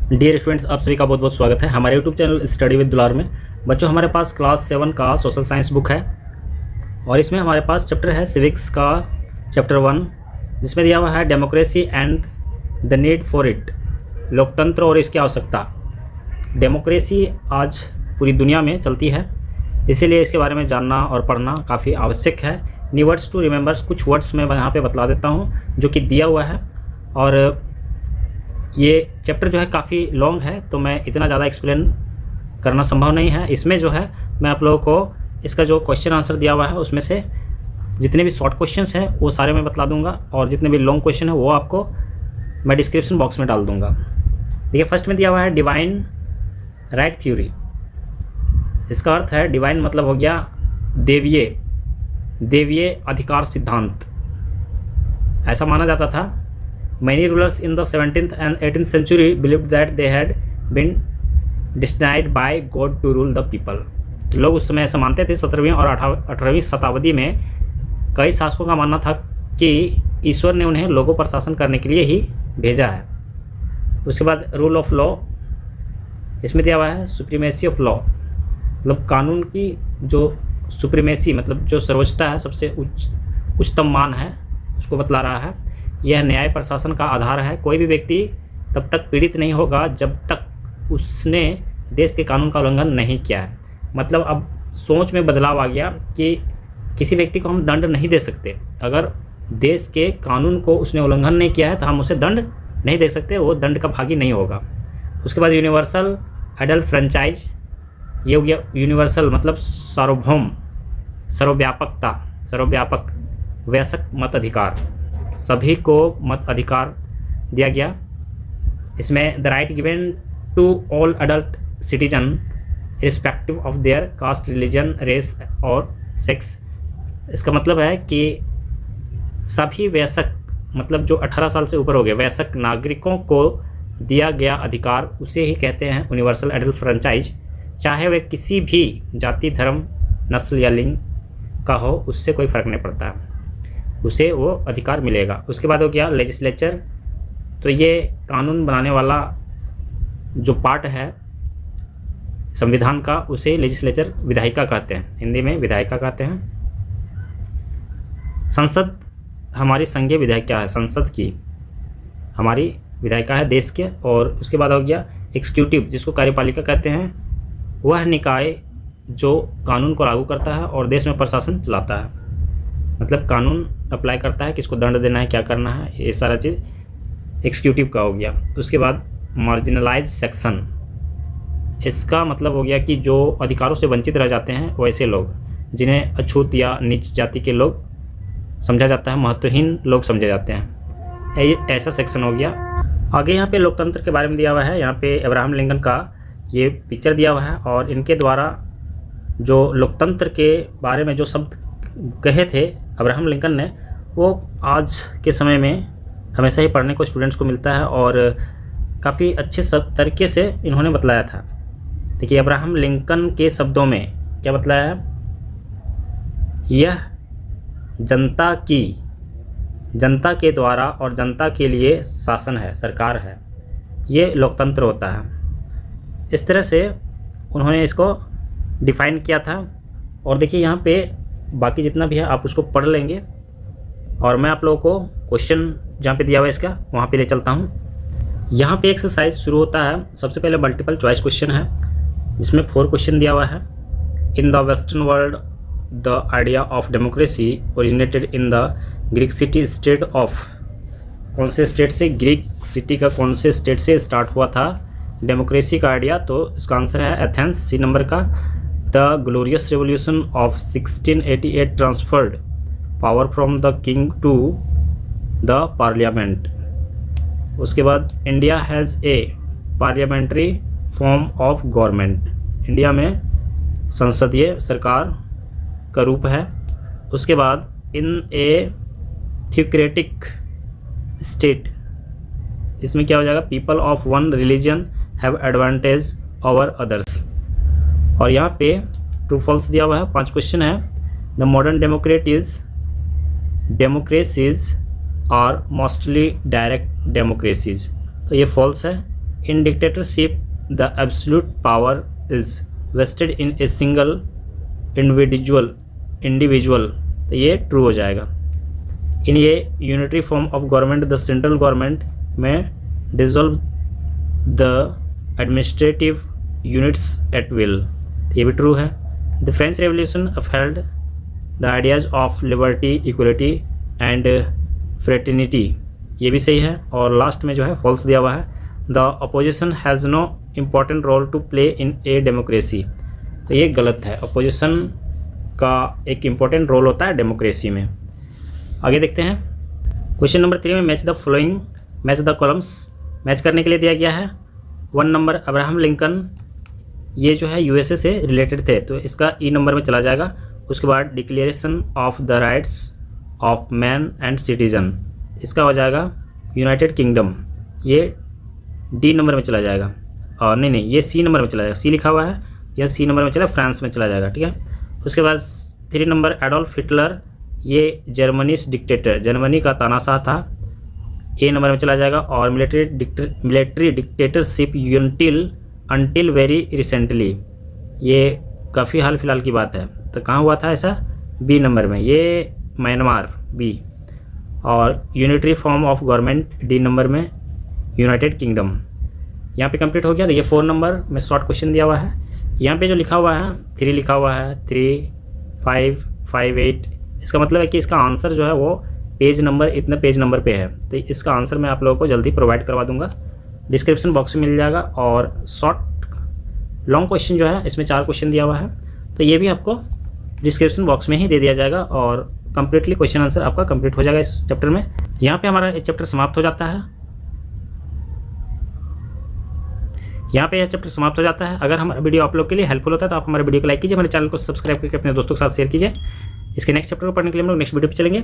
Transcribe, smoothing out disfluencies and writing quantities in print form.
Dear students, आप सभी का बहुत बहुत स्वागत है हमारे यूट्यूब चैनल स्टडी विद दुलार में। बच्चों, हमारे पास क्लास 7 का सोशल साइंस बुक है और इसमें हमारे पास चैप्टर है सिविक्स का चैप्टर 1, जिसमें दिया हुआ है democracy and the need for it, लोकतंत्र और इसकी आवश्यकता। डेमोक्रेसी आज पूरी दुनिया में चलती है, इसीलिए इसके बारे में जानना और पढ़ना काफ़ी आवश्यक है। न्यू वर्ड्स टू रिमेंबर्स, कुछ वर्ड्स मैं यहाँ पे बतला देता हूँ जो कि दिया हुआ है। और ये चैप्टर जो है काफ़ी लॉन्ग है, तो मैं इतना ज़्यादा एक्सप्लेन करना संभव नहीं है। इसमें जो है मैं आप लोगों को इसका जो क्वेश्चन आंसर दिया हुआ है उसमें से जितने भी शॉर्ट क्वेश्चंस हैं वो सारे मैं बतला दूंगा, और जितने भी लॉन्ग क्वेश्चन है वो आपको मैं डिस्क्रिप्शन बॉक्स में डाल दूंगा। देखिए, फर्स्ट में दिया हुआ है डिवाइन राइट थ्योरी। इसका अर्थ है डिवाइन मतलब हो गया देवीय अधिकार सिद्धांत। ऐसा माना जाता था। Many rulers in the 17th and 18th century believed that they had been destined by God to rule the people. लोग उस समय ऐसा मानते थे। 17वीं और 18वीं शताब्दी में कई शासकों का मानना था कि ईश्वर ने उन्हें लोगों पर शासन करने के लिए ही भेजा है। उसके बाद रूल ऑफ लॉ, इसमें दिया हुआ है सुप्रीमेसी ऑफ लॉ, मतलब कानून की जो सुप्रीमेसी मतलब जो सर्वोच्चता है, सबसे उच्चतम मान है, उसको बतला रहा है। यह न्याय प्रशासन का आधार है। कोई भी व्यक्ति तब तक पीड़ित नहीं होगा जब तक उसने देश के कानून का उल्लंघन नहीं किया है। मतलब अब सोच में बदलाव आ गया कि किसी व्यक्ति को हम दंड नहीं दे सकते। अगर देश के कानून को उसने उल्लंघन नहीं किया है तो हम उसे दंड नहीं दे सकते, वो दंड का भागी नहीं होगा। उसके बाद यूनिवर्सल एडल्ट फ्रेंचाइज, ये हो गया यूनिवर्सल मतलब सार्वभौम, सर्वव्यापक वयस्क मत अधिकार, सभी को मत अधिकार दिया गया। इसमें the right given to all adult citizen respective of their caste, religion, race और सेक्स। इसका मतलब है कि सभी वयस्क मतलब जो 18 साल से ऊपर हो गए वयस्क नागरिकों को दिया गया अधिकार, उसे ही कहते हैं यूनिवर्सल एडल्ट फ्रेंचाइज। चाहे वह किसी भी जाति, धर्म, नस्ल या लिंग का हो, उससे कोई फ़र्क नहीं पड़ता है, उसे वो अधिकार मिलेगा। उसके बाद हो गया लेजिस्लेचर, तो ये कानून बनाने वाला जो पार्ट है संविधान का, उसे लेजिस्लेचर विधायिका कहते हैं, हिंदी में विधायिका कहते हैं। संसद हमारी संघीय विधायिका है, संसद की हमारी विधायिका है देश के। और उसके बाद हो गया एग्जीक्यूटिव, जिसको कार्यपालिका कहते हैं, वह निकाय जो कानून को लागू करता है और देश में प्रशासन चलाता है, मतलब कानून अप्लाई करता है, किसको दंड देना है, क्या करना है, ये सारा चीज़ एग्जीक्यूटिव का हो गया। उसके बाद मार्जिनलाइज सेक्शन, इसका मतलब हो गया कि जो अधिकारों से वंचित रह जाते हैं वैसे लोग, जिन्हें अछूत या नीच जाति के लोग समझा जाता है, महत्वहीन लोग समझे जाते हैं, ऐसा सेक्शन हो गया। आगे यहाँ पे लोकतंत्र के बारे में दिया हुआ है। यहाँ पे अब्राहम लिंकन का ये पिक्चर दिया हुआ है और इनके द्वारा जो लोकतंत्र के बारे में जो शब्द कहे थे अब्राहम लिंकन ने, वो आज के समय में हमेशा ही पढ़ने को स्टूडेंट्स को मिलता है और काफ़ी अच्छे सब तरीके से इन्होंने बतलाया था। देखिए, अब्राहम लिंकन के शब्दों में क्या बतलाया है, यह जनता के द्वारा और जनता के लिए शासन है, सरकार है, ये लोकतंत्र होता है। इस तरह से उन्होंने इसको डिफ़ाइन किया था। और देखिए, यहाँ पे बाकी जितना भी है आप उसको पढ़ लेंगे और मैं आप लोगों को क्वेश्चन जहाँ पे दिया हुआ है इसका वहाँ पे ले चलता हूँ। यहाँ पे एक्सरसाइज शुरू होता है। सबसे पहले मल्टीपल चॉइस क्वेश्चन है, जिसमें 4 क्वेश्चन दिया हुआ है। In the western world the idea of democracy originated in the Greek city state of, कौन से स्टेट से, ग्रीक सिटी का कौन से स्टेट से स्टार्ट हुआ था डेमोक्रेसी का आइडिया, तो इसका आंसर है एथेंस, सी नंबर का। The glorious revolution of 1688 transferred power from the king to the parliament. उसके बाद India has a parliamentary form of government, India में संसदीय सरकार का रूप है। उसके बाद इन ए थियोक्रेटिक स्टेट, इसमें क्या हो जाएगा, people of one religion have advantage over others. और यहाँ पे ट्रू फॉल्स दिया हुआ है, 5 क्वेश्चन है। The modern democracies are mostly direct democracies, तो ये फॉल्स है। In dictatorship the absolute power is vested in a single individual, तो ये ट्रू हो जाएगा। इन ये unitary form of government the central government में dissolve the administrative units at will, ये भी ट्रू है। The French Revolution upheld the ideas of liberty, equality and fraternity, ये भी सही है। और लास्ट में जो है फॉल्स दिया हुआ है, the opposition has no important role to play in a democracy, तो ये गलत है। अपोजिशन का एक इम्पॉर्टेंट रोल होता है डेमोक्रेसी में। आगे देखते हैं क्वेश्चन नंबर 3 में match the following, match the columns. Match करने के लिए दिया गया है 1 नंबर अब्राहम लिंकन, ये जो है यूएसए से रिलेटेड थे, तो इसका ई नंबर में चला जाएगा। उसके बाद declaration of the rights of man and citizen, इसका हो जाएगा यूनाइटेड किंगडम, ये डी नंबर में चला जाएगा। और नहीं ये सी नंबर में चला जाएगा, सी लिखा हुआ है, यह सी नंबर में चला, फ्रांस में चला जाएगा, ठीक है। उसके बाद 3 नंबर एडोल्फ हिटलर, ये जर्मनीस डिक्टेटर, जर्मनी का तानाशाह था, ए नंबर में चला जाएगा। और military dictatorship until very recently, ये काफ़ी हाल फिलहाल की बात है, तो कहाँ हुआ था ऐसा, बी नंबर में, ये म्यांमार, बी। और unitary form of government, D number में यूनाइटेड किंगडम। यहाँ पे कंप्लीट हो गया। तो ये 4 नंबर में शॉर्ट क्वेश्चन दिया हुआ है। यहाँ पे जो लिखा हुआ है 3 लिखा हुआ है, 3, 5, 5, 8, इसका मतलब है कि इसका आंसर जो है वो पेज नंबर, इतने पेज नंबर पे है, तो इसका आंसर मैं आप लोगों को जल्दी प्रोवाइड करवा दूंगा, डिस्क्रिप्शन बॉक्स में मिल जाएगा। और शॉर्ट लॉन्ग क्वेश्चन जो है इसमें 4 क्वेश्चन दिया हुआ है, तो ये भी आपको डिस्क्रिप्शन बॉक्स में ही दे दिया जाएगा और कंप्लीटली क्वेश्चन आंसर आपका कंप्लीट हो जाएगा इस चैप्टर में। यहाँ पे हमारा ये चैप्टर समाप्त हो जाता है, यहाँ पे यह चैप्टर समाप्त हो जाता है। अगर हमारा वीडियो आप लोग के लिए हेल्पफुल होता है तो आप हमारे वीडियो को लाइक कीजिए, हमारे चैनल को सब्सक्राइब करके अपने दोस्तों के साथ शेयर कीजिए। इसके नेक्स्ट चैप्टर को पढ़ने के लिए हम लोग नेक्स्ट वीडियो पे चलेंगे।